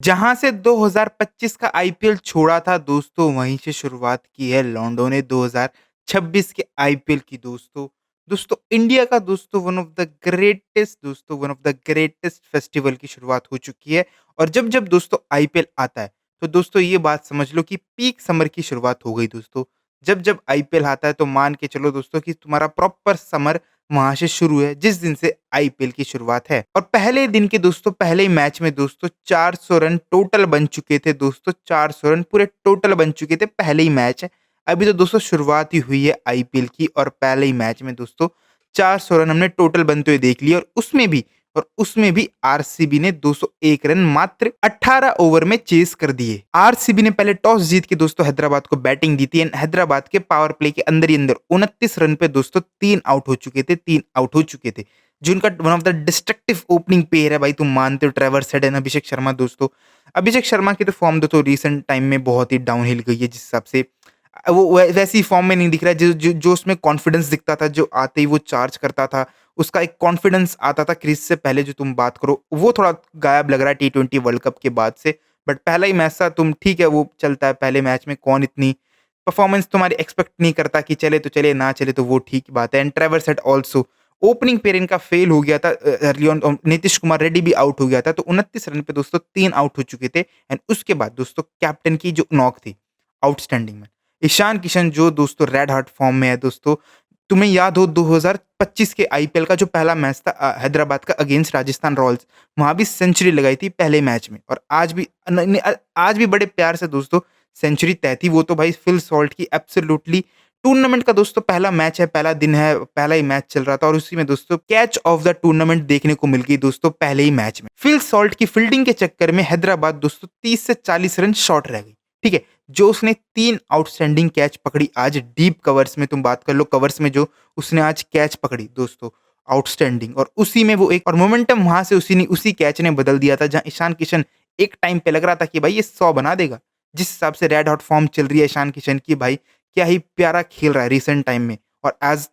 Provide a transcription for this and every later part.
जहाँ से 2025 का आईपीएल छोड़ा था दोस्तों, वहीं से शुरुआत की है लॉन्डो ने 2026 के आईपीएल की दोस्तों। दोस्तों इंडिया का दोस्तों one of the greatest festival की शुरुआत हो चुकी है। और जब दोस्तों आईपीएल आता है, तो दोस्तों ये बात समझ लो कि पीक समर की शुरुआत हो गई दोस्तों। जब आईपीएल आता है तो मान के चलो दोस्तों कि तुम्हारा प्रॉपर समर वहाँ से शुरू है, जिस दिन से आईपीएल की शुरुआत है। और पहले दिन के दोस्तों पहले ही मैच में दोस्तों 400 रन टोटल बन चुके थे दोस्तों, 400 रन पूरे टोटल बन चुके थे पहले ही मैच है। अभी तो दोस्तों शुरुआत ही हुई है आईपीएल की, और पहले ही मैच में दोस्तों 400 रन हमने टोटल बनते हुए देख लिए। और उसमें भी आरसीबी ने 201 रन मात्र 18 ओवर में चेस कर दिए। आरसीबी ने पहले टॉस जीत के दोस्तों हैदराबाद को बैटिंग दी थी, एंड हैदराबाद के पावर प्ले के अंदर ही अंदर 29 रन पे दोस्तों 3 आउट हो चुके थे, जो उनका one of the destructive opening pair है भाई। तुम मानते हो ट्रेवर्स हेड एंड अभिषेक शर्मा दोस्तों। अभिषेक शर्मा की तो फॉर्म दोस्तों रिसेंट टाइम में बहुत ही डाउनहिल गई है, जिस हिसाब से वो वैसी फॉर्म में नहीं दिख रहा है जो उसमें कॉन्फिडेंस दिखता था, जो आते ही वो चार्ज करता था। उसका एक कॉन्फिडेंस आता था क्रीज से पहले, जो तुम बात करो वो थोड़ा गायब लग रहा है टी20 वर्ल्ड कप के बाद से। बट पहला ही मैच था, तुम ठीक है वो चलता है, पहले मैच में कौन इतनी परफॉर्मेंस तुम्हारी एक्सपेक्ट नहीं करता कि चले तो चले, ना चले तो वो ठीक बात है। And Trevor set also opening pair इनका फेल हो गया था अर्ली ऑन। नीतीश कुमार रेड्डी भी आउट हो गया था, तो 29 रन पे दोस्तों 3 आउट हो चुके थे। एंड उसके बाद दोस्तों कैप्टन की जो नॉक थी आउटस्टैंडिंग में, ईशान किशन जो दोस्तों रेड हार्ट फॉर्म में है दोस्तों। तुम्हें याद हो 2025 के आईपीएल का जो पहला मैच था हैदराबाद का अगेंस्ट राजस्थान रॉयल्स, वहां भी सेंचुरी लगाई थी पहले मैच में। और आज भी बड़े प्यार से दोस्तों सेंचुरी तय थी। वो तो भाई फिल सॉल्ट की एब्सोल्युटली टूर्नामेंट का दोस्तों पहला मैच है, पहला दिन है, पहला ही मैच चल रहा था, और उसी में दोस्तों कैच ऑफ द टूर्नामेंट देखने को मिल गई दोस्तों पहले ही मैच में। फिल सॉल्ट की फील्डिंग के चक्कर में हैदराबाद दोस्तों 30 से 40 रन शॉर्ट रह गई। ठीक है, जो उसने 3 आउटस्टैंडिंग कैच पकड़ी आज डीप कवर्स में, तुम बात कर लो कवर्स में, जो उसने आज कैच पकड़ी दोस्तों आउटस्टैंडिंग। और उसी में वो एक और मोमेंटम वहां से उसी कैच ने बदल दिया था, जहां ईशान किशन एक टाइम पे लग रहा था कि भाई ये 100 बना देगा। जिस हिसाब से रेड हॉट फॉर्म चल रही है ईशान किशन की, भाई क्या ही प्यारा खेल रहा है रिसेंट टाइम में। और आज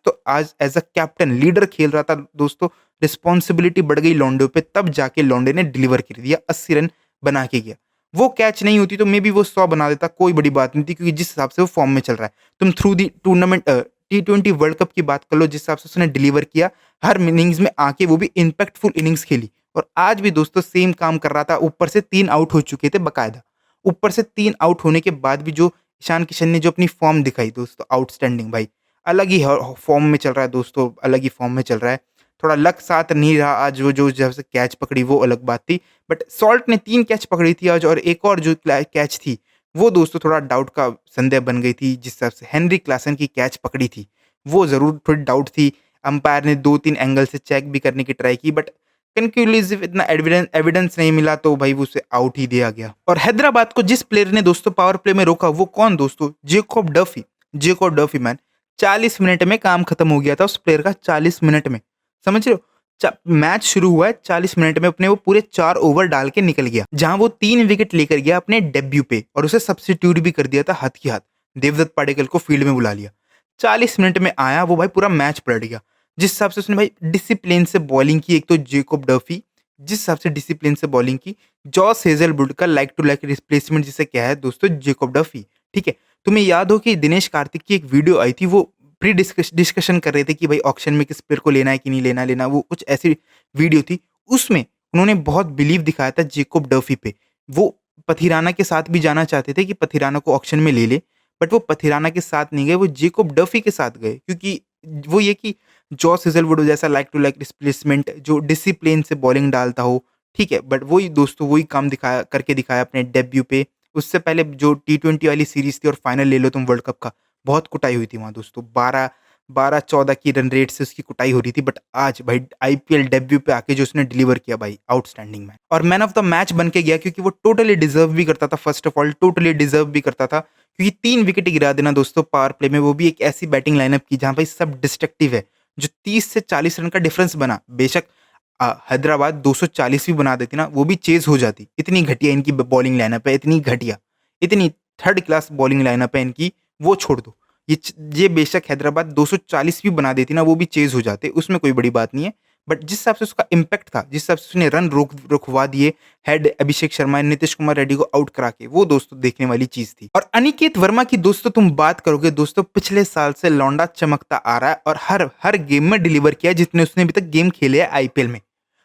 एज अ कैप्टन लीडर खेल रहा था दोस्तों। रिस्पॉन्सिबिलिटी बढ़ गई लॉन्डे पे, तब जाके लॉन्डे ने डिलीवर कर दिया, 80 रन बना के गया। वो कैच नहीं होती तो मे बी वो 100 बना देता, कोई बड़ी बात नहीं थी, क्योंकि जिस हिसाब से वो फॉर्म में चल रहा है। तुम through the tournament T20 world cup की बात कर लो, जिस हिसाब से उसने डिलीवर किया हर इनिंग्स में आके, वो भी इम्पैक्टफुल इनिंग्स खेली। और आज भी दोस्तों सेम काम कर रहा था, ऊपर से 3 आउट हो चुके थे बकायदा। ऊपर से 3 आउट होने के बाद भी जो ईशान किशन ने जो अपनी फॉर्म दिखाई दोस्तों आउटस्टैंडिंग भाई, अलग ही फॉर्म में चल रहा है दोस्तों, अलग ही फॉर्म में चल रहा है। थोड़ा लक साथ नहीं रहा आज, वो जो जब से कैच पकड़ी वो अलग बात थी। बट सॉल्ट ने 3 कैच पकड़ी थी आज, और एक और जो कैच थी वो दोस्तों थोड़ा डाउट का संदेह बन गई थी। जिस हिसाब से हेनरी क्लासन की कैच पकड़ी थी, वो ज़रूर थोड़ी डाउट थी। अंपायर ने 2-3 एंगल से चेक भी करने की ट्राई की, बट कंक्लूसिव इतना एविडेंस नहीं मिला, तो भाई उसे आउट ही दिया गया। और हैदराबाद को जिस प्लेयर ने दोस्तों पावर प्ले में रोका, वो कौन दोस्तों? Jakob Duffy man. 40 मिनट में काम खत्म हो गया था उस प्लेयर का, 40 मिनट में, समझ रहे हो? मैच शुरू हुआ है 40 मिनट में, अपने वो पूरे 4 ओवर डाल के निकल गया, जहां वो 3 विकेट लेकर गया अपने डेब्यू पे, और उसे सब्स्टिट्यूट भी कर दिया था हाथ की हाथ। देवदत्त पाडेकल को फील्ड में बुला लिया, 40 मिनट में आया वो भाई, पूरा मैच पलट गया। जिस हिसाब से उसने भाई डिसिप्लिन से बॉलिंग की, एक तो जेकोब डफी जिस हिसाब से डिसिप्लिन से बॉलिंग की, जॉस हेजलवुड का लाइक टू लाइक रिप्लेसमेंट जिसे क्या है दोस्तों, जेकोब डफी। ठीक है, तुम्हें याद हो कि दिनेश कार्तिक की एक वीडियो आई थी, वो प्री डिस्कशन कर रहे थे कि भाई ऑक्शन में किस प्लेयर को लेना है कि नहीं लेना, वो कुछ ऐसी वीडियो थी। उसमें उन्होंने बहुत बिलीव दिखाया था जेकोब डफी पे। वो पथिराना के साथ भी जाना चाहते थे कि पथिराना को ऑक्शन में ले ले, बट वो पथिराना के साथ नहीं गए, वो जेकोब डफी के साथ गए, क्योंकि वो ये कि जॉस हेजलवुड जैसा लाइक टू लाइक रिप्लेसमेंट जो डिसिप्लिन से बॉलिंग डालता हो, ठीक है। बट वही दोस्तों वही काम दिखाया अपने डेब्यू पे। उससे पहले जो टी20 वाली सीरीज थी और फाइनल ले लो तुम वर्ल्ड कप का, बहुत कुटाई हुई थी वहाँ दोस्तों, 12-14 की रन रेट से उसकी कुटाई हो रही थी। बट आज भाई आईपीएल डेब्यू पे आके जो उसने डिलीवर किया भाई, आउटस्टैंडिंग मैच, और मैन ऑफ द मैच बन के गया, क्योंकि वो टोटली डिजर्व भी करता था। First of all totally deserve भी करता था, क्योंकि 3 विकेट गिरा देना दोस्तों पावर प्ले में, वो भी एक ऐसी बैटिंग लाइनअप की जहां भाई सब डिस्ट्रक्टिव है। जो 30 से 40 रन का डिफरेंस बना, बेशक हैदराबाद 240 भी बना देती ना, वो भी चेज हो जाती। इतनी घटिया इनकी बॉलिंग लाइनअप है, इतनी घटिया, इतनी थर्ड क्लास बॉलिंग लाइनअप है इनकी, वो छोड़ दो। ये बेशक हैदराबाद 240 भी बना देती ना, वो भी चेज हो जाते, उसमें कोई बड़ी बात नहीं है। बट जिस हिसाब से उसका इम्पैक्ट था, जिस हिसाब से उसने रन रुकवा दिए हेड अभिषेक शर्मा, नीतीश कुमार रेड्डी को आउट करा के, वो दोस्तों देखने वाली चीज़ थी। और अनिकेत वर्मा की दोस्तों तुम बात करोगे दोस्तों, पिछले साल से लौंडा चमकता आ रहा है और हर हर गेम में डिलीवर किया है जितने उसने अभी तक गेम खेले हैं आईपीएल में।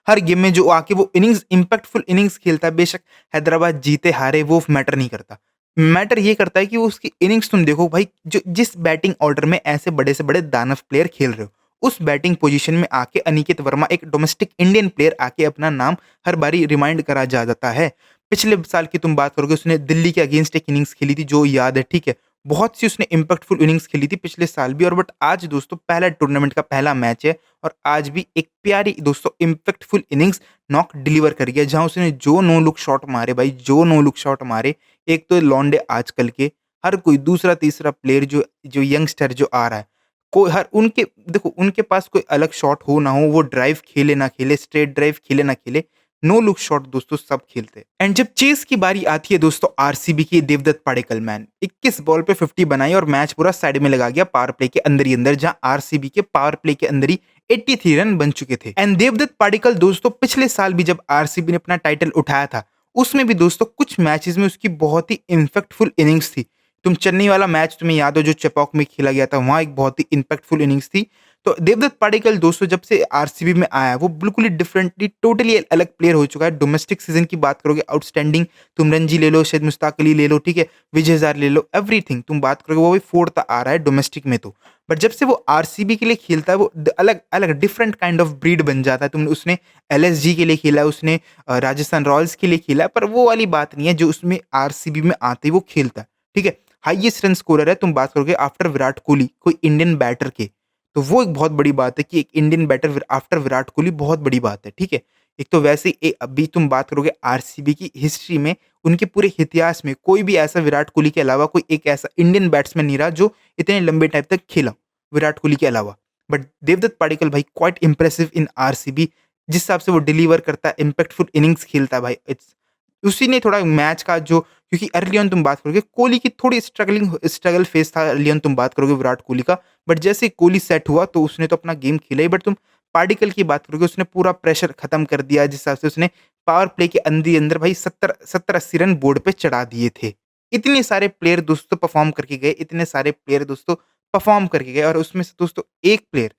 हर गेम में जो आके वो इनिंग्स इम्पैक्टफुल इनिंग्स खेलता है, बेशक हैदराबाद जीते हारे वो मैटर नहीं करता। मैटर ये करता है कि वो उसकी इनिंग्स तुम देखो भाई, जो जिस बैटिंग ऑर्डर में ऐसे बड़े से बड़े दानव प्लेयर खेल रहे हो, उस बैटिंग पोजीशन में आके अनिकेत वर्मा एक डोमेस्टिक इंडियन प्लेयर आके अपना नाम हर बारी रिमाइंड करा जा जाता है। पिछले साल की तुम बात करोगे, उसने दिल्ली के अगेंस्ट एक इनिंग्स खेली थी जो याद है, ठीक है। बहुत सी उसने इम्पैक्टफुल इनिंग्स खेली थी पिछले साल भी, और बट आज दोस्तों पहला टूर्नामेंट का पहला मैच है और आज भी एक प्यारी दोस्तों इम्पैक्टफुल इनिंग्स नॉक डिलीवर कर गया, जहां उसने जो नो लुक शॉट मारे भाई, जो नो लुक शॉट मारे। एक तो लौंडे आजकल के हर कोई दूसरा तीसरा प्लेयर जो जो यंगस्टर जो आ रहा है, कोई हर उनके देखो उनके पास कोई अलग शॉट हो ना हो, वो ड्राइव खेले ना खेले, स्ट्रेट ड्राइव खेले ना खेले, नो लुक शॉट दोस्तों सब खेलते हैं। एंड जब चेस की बारी आती है दोस्तों आरसीबी की, देवदत्त पाडिक्कल मैन 21 बॉल पे 50 बनाई और मैच पूरा साइड में लगा गया पावर प्ले के अंदर ही अंदर, जहां आरसीबी के पावर प्ले के अंदर ही 83 रन बन चुके थे। एंड देवदत्त पाडिक्कल दोस्तों पिछले साल भी जब आरसीबी ने अपना टाइटल उठाया था, उसमें भी दोस्तों कुछ मैचेस में उसकी बहुत ही इम्पैक्टफुल इनिंग्स थी। तुम चेन्नई वाला मैच तुम्हें याद हो जो चेपॉक में खेला गया था, वहां एक बहुत ही इम्पैक्टफुल इनिंग्स थी। तो देवदत्त पाडिक्कल दोस्तों जब से आरसीबी में आया, वो बिल्कुल ही डिफरेंटली टोटली अलग प्लेयर हो चुका है। डोमेस्टिक सीजन की बात करोगे, आउटस्टैंडिंग, तुम रणजी ले लो, शायद मुश्ताक अली ले लो, ठीक है, विजय हजारे ले लो, एवरीथिंग तुम बात करोगे वो भी फोर्थ आ रहा है डोमेस्टिक में तो। बट जब से वो आरसीबी के लिए खेलता है, वो अलग अलग डिफरेंट काइंड ऑफ ब्रीड बन जाता है। तुमने उसने एलएसजी के लिए खेला है, उसने राजस्थान रॉयल्स के लिए खेला है, पर वो वाली बात नहीं है जो उसमें आरसीबी में आते ही वो खेलता है, ठीक है। हाईएस्ट रन स्कोरर है, तुम बात करोगे आफ्टर विराट कोहली कोई इंडियन बैटर के, तो वो एक बहुत बड़ी बात है कि एक Indian batter after Virat Kohli, बहुत बड़ी बात है, ठीक है। एक तो वैसे ही अभी तुम बात करोगे आरसीबी की हिस्ट्री में, उनके पूरे इतिहास में कोई भी ऐसा विराट कोहली के अलावा कोई एक ऐसा इंडियन बैट्समैन नहीं रहा जो इतने लंबे टाइम तक खेला विराट कोहली के अलावा। बट देवदत्त पाडिक्कल भाई क्वाइट इंप्रेसिव इन आरसीबी, जिस हिसाब से वो डिलीवर करता है, इम्पैक्टफुल इनिंग्स खेलता है भाई, इट्स उसी ने थोड़ा मैच का जो, क्योंकि अर्ली ऑन तुम बात करोगे कोहली की थोड़ी स्ट्रगल फेस था अर्ली ऑन, तुम बात करोगे विराट कोहली का। बट जैसे ही कोहली सेट हुआ तो उसने तो अपना गेम खेला ही, बट तुम पार्टिकल की बात करोगे, उसने पूरा प्रेशर खत्म कर दिया, जिस हिसाब से उसने पावर प्ले के अंदर ही अंदर भाई 70-80 रन बोर्ड पे चढ़ा दिए थे। इतने सारे प्लेयर दोस्तों परफॉर्म करके गए, इतने सारे प्लेयर दोस्तों परफॉर्म करके गए, और उसमें से दोस्तों एक प्लेयर,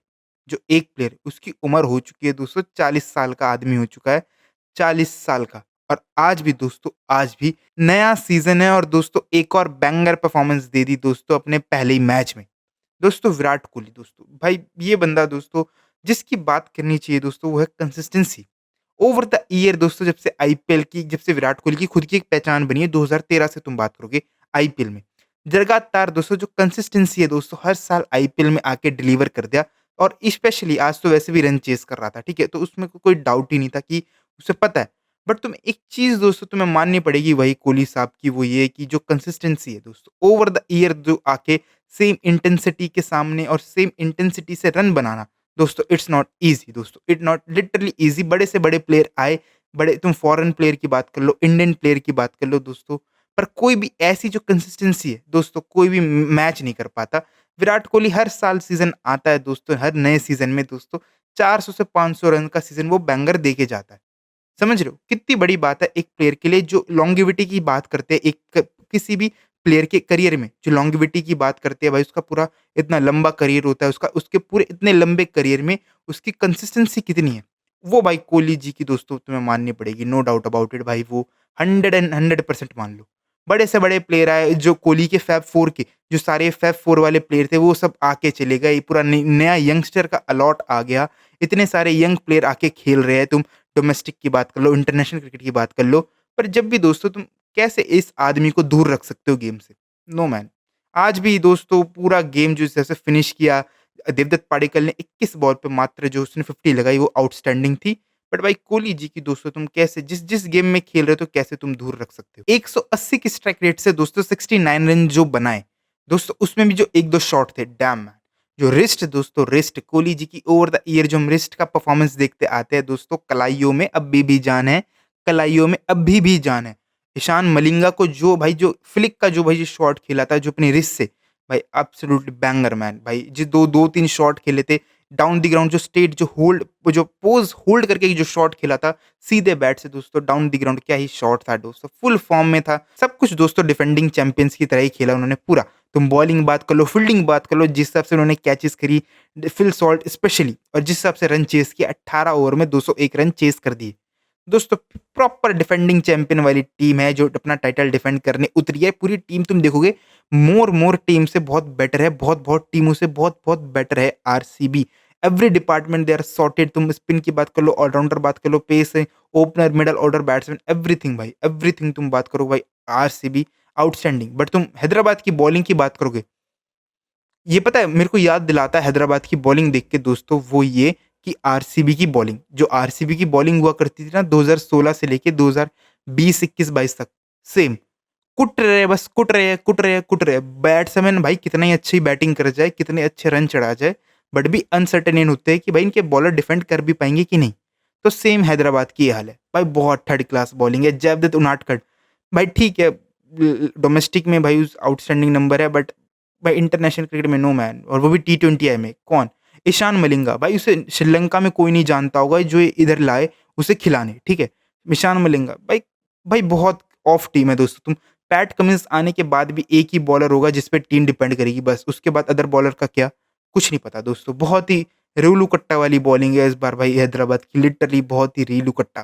जो एक प्लेयर उसकी उम्र हो चुकी है दोस्तों, 40 साल का आदमी हो चुका है, 40 साल का, और आज भी दोस्तों, आज भी नया सीज़न है और दोस्तों एक और बैंगर परफ़ॉर्मेंस दे दी दोस्तों अपने पहले ही मैच में। दोस्तों विराट कोहली दोस्तों, भाई ये बंदा दोस्तों जिसकी बात करनी चाहिए दोस्तों वो है कंसिस्टेंसी। ओवर द ईयर दोस्तों, जब से विराट कोहली की खुद की एक पहचान बनी है 2013 से तुम बात करोगे आईपीएल में। लगातार दोस्तों जो कंसिस्टेंसी है दोस्तों, हर साल आईपीएल में आके डिलीवर कर दिया, और स्पेशली आज तो वैसे भी रन चेज़ कर रहा था, ठीक है? तो उसमें कोई डाउट ही नहीं था कि उसे पता है। बट तुम्हें एक चीज़ दोस्तों तुम्हें माननी पड़ेगी वही कोहली साहब की, वो ये कि जो कंसिस्टेंसी है दोस्तों, ओवर द ईयर जो आके सेम इंटेंसिटी के सामने और सेम इंटेंसिटी से रन बनाना दोस्तों, इट्स नॉट ईज़ी दोस्तों, इट नॉट लिटरली ईज़ी। बड़े से बड़े प्लेयर आए, बड़े तुम फॉरेन प्लेयर की बात कर लो, इंडियन प्लेयर की बात कर लो दोस्तों, पर कोई भी ऐसी जो कंसिस्टेंसी है दोस्तों, कोई भी मैच नहीं कर पाता। विराट कोहली हर साल सीज़न आता है दोस्तों, हर नए सीज़न में दोस्तों 400 से 500 रन का सीज़न वो बैंगर दे के जाता है। समझ रहे हो? कितनी बड़ी बात है एक प्लेयर के लिए, जो लॉन्गेविटी की बात करते हैं एक किसी भी प्लेयर के करियर में, जो लॉन्गेविटी की बात करते हैं भाई, उसका पूरा इतना लंबा करियर होता है उसका, उसके पूरे इतने लंबे करियर में उसकी कंसिस्टेंसी कितनी है, वो भाई कोहली जी की दोस्तों तुम्हें माननी पड़ेगी, नो डाउट अबाउट इट भाई, वो 100% मान लो। बड़े से बड़े प्लेयर आए जो कोहली के फैब 4 के, जो सारे फैब 4 वाले प्लेयर थे वो सब आके चले गए, पूरा नया यंगस्टर का अलॉट आ गया, इतने सारे यंग प्लेयर आके खेल रहे हैं। तुम डोमेस्टिक की बात कर लो, इंटरनेशनल क्रिकेट की बात कर लो, पर जब भी दोस्तों तुम कैसे इस आदमी को दूर रख सकते हो गेम से? No man. आज भी दोस्तों पूरा गेम जो जैसे फिनिश किया, देवदत्त पाडिक्कल ने 21 बॉल पे मात्र जो उसने 50 लगाई वो आउटस्टैंडिंग थी। बट भाई कोहली जी की दोस्तों तुम कैसे जिस गेम में खेल रहे हो तो कैसे तुम दूर रख सकते हो? 180 की स्ट्राइक रेट से दोस्तों 69 रन जो बनाए, दोस्तों उसमें भी जो 1-2 शॉट थे, डैम मैन! जो रिस्ट दोस्तों, रिस्ट कोहली जी की ओवर द ईयर जो हम रिस्ट का परफॉर्मेंस देखते आते हैं दोस्तों, कलाइयों में अभी भी जान है, कलाइयों में अभी भी जान है। ईशान मलिंगा को जो भाई जो फ्लिक का जो भाई जो शॉट खेला था जो अपनी रिस्ट से, भाई एब्सोल्यूटली बैंगर मैन भाई, जो 2-3 शॉट खेले थे, डाउन द ग्राउंड जो स्टेट जो होल्ड वो जो पोज़ होल्ड करके जो शॉट खेला था, सीधे बैट से दोस्तों डाउन द ग्राउंड क्या ही शॉट था दोस्तों, फुल फॉर्म में था। सब कुछ दोस्तों डिफेंडिंग चैंपियंस की तरह ही खेला उन्होंने पूरा। तुम बॉलिंग बात कर लो, फील्डिंग बात कर लो, जिस हिसाब से उन्होंने कैचेज़ करी, फिल सॉल्ट स्पेशली और जिस हिसाब से रन चेज़ किए 18 ओवर में 201 रन चेज़ कर दिए। दोस्तों प्रॉपर डिफेंडिंग चैंपियन वाली टीम है जो अपना टाइटल डिफेंड करने उतरी है। पूरी टीम तुम देखोगे मोर टीम से बहुत बेटर है, बहुत टीमों से बहुत बेटर है RCB. Every department they are sorted. तुम स्पिन की बात कर लो, ऑलराउंडर बात कर लो, पेस है, opener, middle order, batsman, everything भाई, एवरीथिंग तुम बात करो भाई, आरसीबी आउटस्टैंडिंग। बट तुम हैदराबाद की बॉलिंग की बात करोगे, ये पता है मेरे को याद दिलाता है हैदराबाद की बॉलिंग देख के दोस्तों, वो ये कि आरसीबी की बॉलिंग, जो आरसीबी की बॉलिंग हुआ करती थी ना 2016 से लेके 2020, 21, 22 तक, सेम कुट रहे हैं, बस कुट रहे हैं, कुट रहे हैं, कुट रहे हैं। बैट्समैन भाई कितना ही अच्छी बैटिंग कर जाए, कितने अच्छे रन चढ़ा जाए, बट भी अनसर्टेन होते हैं कि भाई इनके बॉलर डिफेंड कर भी पाएंगे कि नहीं। तो सेम हैदराबाद की ये हाल है भाई, बहुत थर्ड क्लास बॉलिंग है। जयदेव उनादकट भाई ठीक है, डोमेस्टिक में भाई आउटस्टैंडिंग नंबर है, बट भाई इंटरनेशनल क्रिकेट में नो मैन, और वो भी T20I में कौन? ईशान मलिंगा भाई, उसे श्रीलंका में कोई नहीं जानता होगा जो ये इधर लाए उसे खिलाने, ठीक है? ईशान मलिंगा भाई, भाई बहुत ऑफ टीम है दोस्तों। तुम पैट कमिंस आने के बाद भी एक ही बॉलर होगा जिस पे टीम डिपेंड करेगी बस, उसके बाद अदर बॉलर का क्या? कुछ नहीं पता दोस्तों। बहुत ही रेलू कट्टा वाली बॉलिंग है इस बार भाई हैदराबाद की, लिटरली बहुत ही रेलू कट्टा।